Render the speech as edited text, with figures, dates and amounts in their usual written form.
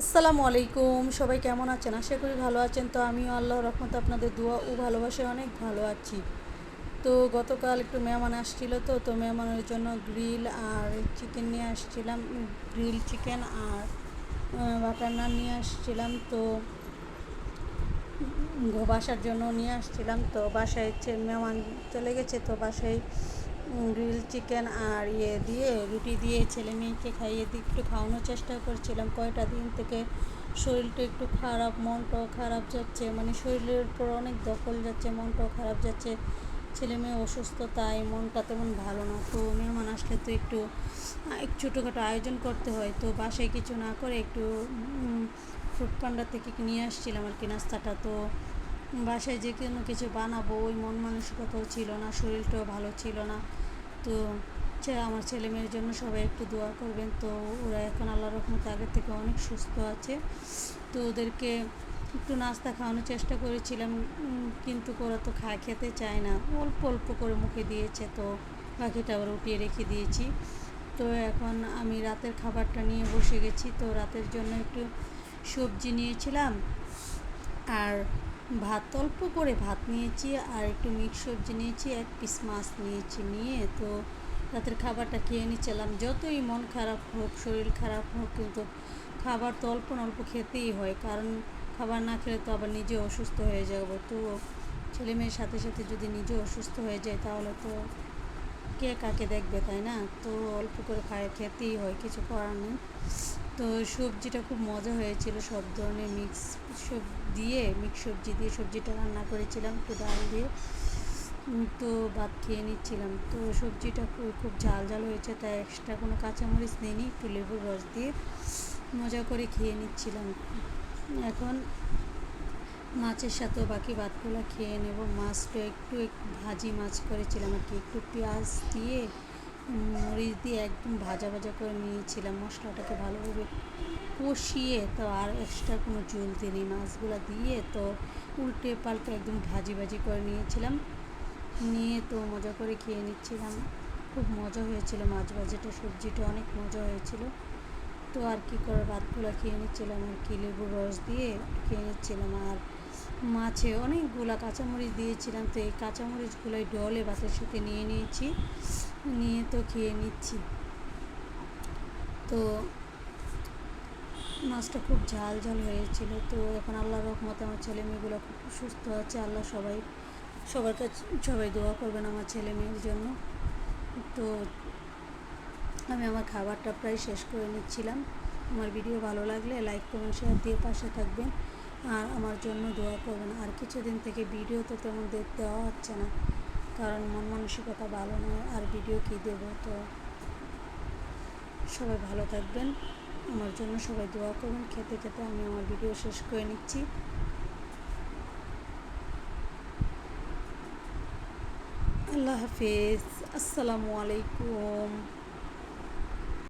আসসালামু আলাইকুম, সবাই কেমন আছেন? আশা করি ভালো আছেন। তো আমিও আল্লাহর রহমতে আপনাদের দোয়া ও ভালোবাসায় অনেক ভালো আছি। তো গতকাল একটু মেহমান আসছিল, তো মেহমানের জন্য গ্রিল আর চিকেন নিয়ে আসছিলাম। গ্রিল চিকেন আর বাটার নান নিয়ে আসছিলাম। তো বাসার জন্য নিয়ে আসছিলাম। তো বাসায় মেহমান চলে গেছে, তো বাসায় গ্রিল চিকেন আর দিয়ে রুটি দিয়ে ছেলে মেয়েকে খাইয়ে দিয়ে একটু খাওয়ানোর চেষ্টা করছিলাম। কয়টা দিন থেকে শরীরটা একটু খারাপ, মনটাও খারাপ যাচ্ছে, মানে শরীরের উপর অনেক দখল যাচ্ছে, মনটাও খারাপ যাচ্ছে। ছেলে মেয়ে অসুস্থ, তাই মনটা তেমন ভালো না। তো মেহমান আসলে তো একটু ছোটোখাটো আয়োজন করতে হয়। তো বাসায় কিছু না করে একটু ফ্রুট পান্ডার থেকে নিয়ে আসছিলাম আর কি নাস্তাটা। তো বাসায় যে কোনো কিছু বানাবো ওই মন মানসিকতাও ছিল না, শরীরটাও ভালো ছিল না। তো আমার ছেলে মেয়ের জন্য সবাই একটু দোয়া করবেন। তো ওরা এখন আল্লাহর রহমতে আগের থেকে অনেক সুস্থ আছে। তো ওদেরকে একটু নাস্তা খাওয়ানোর চেষ্টা করেছিলাম, কিন্তু ওরা তো খেতে চায় না, অল্প অল্প করে মুখে দিয়েছে। তো বাকিটা আবার উঠিয়ে রেখে দিয়েছি। তো এখন আমি রাতের খাবারটা নিয়ে বসে গেছি। তো রাতের জন্য একটু সবজি নিয়েছিলাম আর ভাত, অল্প করে ভাত নিয়েছি আর একটু মিক্স সবজি নিয়েছি, এক পিস মাছ নিয়েছি। নিয়ে তো রাতের খাবারটা খেয়ে নিচ্ছিলাম। যতই মন খারাপ হোক, শরীর খারাপ হোক, কিন্তু খাবার তো অল্প অল্প খেতেই হয়, কারণ খাবার না খেলে তো আবার নিজে অসুস্থ হয়ে যাব। তো ছেলে মেয়ের সাথে সাথে যদি নিজে অসুস্থ হয়ে যায় তাহলে তো কে কাকে দেখবে, তাই না? তো অল্প করে খেতেই হয়, কিছু করার নেই। তো সবজিটা খুব মজা হয়েছিল, সব ধরনের মিক্স সবজি দিয়ে সবজিটা রান্না করেছিলাম একটু ডাল দিয়ে। তো ভাত খেয়ে নিচ্ছিলাম। তো সবজিটা খুব ঝাল ঝাল হয়েছে, তাই এক্সট্রা কোনো কাঁচামরিচ নিইনি, একটু লেবুর রস দিয়ে মজা করে খেয়ে নিচ্ছিলাম। এখন মাছের সাথেও বাকি ভাতগুলো খেয়ে নেব। মাছটা একটু ভাজি মাছ করেছিলাম আর কি, একটু পেঁয়াজ দিয়ে মরিচ দিয়ে একদম ভাজা ভাজা করে নিয়েছিলাম, মশলাটাকে ভালোভাবে কষিয়ে। তো আর এক্সট্রা কোনো ঝোল দিইনি, মাছগুলো দিয়ে তো উল্টে পাল্টে একদম ভাজি ভাজি করে নিয়েছিলাম। নিয়ে তো মজা করে খেয়ে নিচ্ছিলাম। খুব মজা হয়েছিল মাছ ভাজিটা, সবজিটা অনেক মজা হয়েছিল। তো আর কি করে ভাতগুলো খেয়ে নিচ্ছিলাম আর কি, লেবুর রস দিয়ে খেয়ে নিচ্ছিলাম। আর মাছে অনেকগুলা কাঁচামরিচ দিয়েছিলাম, তো এই কাঁচামরিচগুলোই ডলে ভাতের সাথে নিয়ে নিয়েছি, নিয়ে তো খেয়ে নিচ্ছি। তো মাছটা খুব ঝাল ঝাল হয়েছিল। তো এখন আল্লাহর রহমতে আমার ছেলে মেয়েগুলো খুব সুস্থ আছে। আল্লাহ সবার কাছে সবাই দোয়া করবেন আমার ছেলে মেয়ের জন্য। তো আমি আমার খাবারটা প্রায় শেষ করে নিচ্ছিলাম। আমার ভিডিও ভালো লাগলে লাইক কমেন্ট শেয়ার দিয়ে পাশে থাকবেন আর আমার জন্য দোয়া করবেন। আর কিছুদিন থেকে ভিডিও তো তেমন দেওয়া হচ্ছে না, কারণ মন মানসিকতা ভালো নয়, আর ভিডিও কী দেবো। তো সবাই ভালো থাকবেন, আমার জন্য সবাই দোয়া করবেন। খেতে খেতে আমি আমার ভিডিও শেষ করে নিচ্ছি। আল্লাহ হাফেজ, আসসালামু আলাইকুম।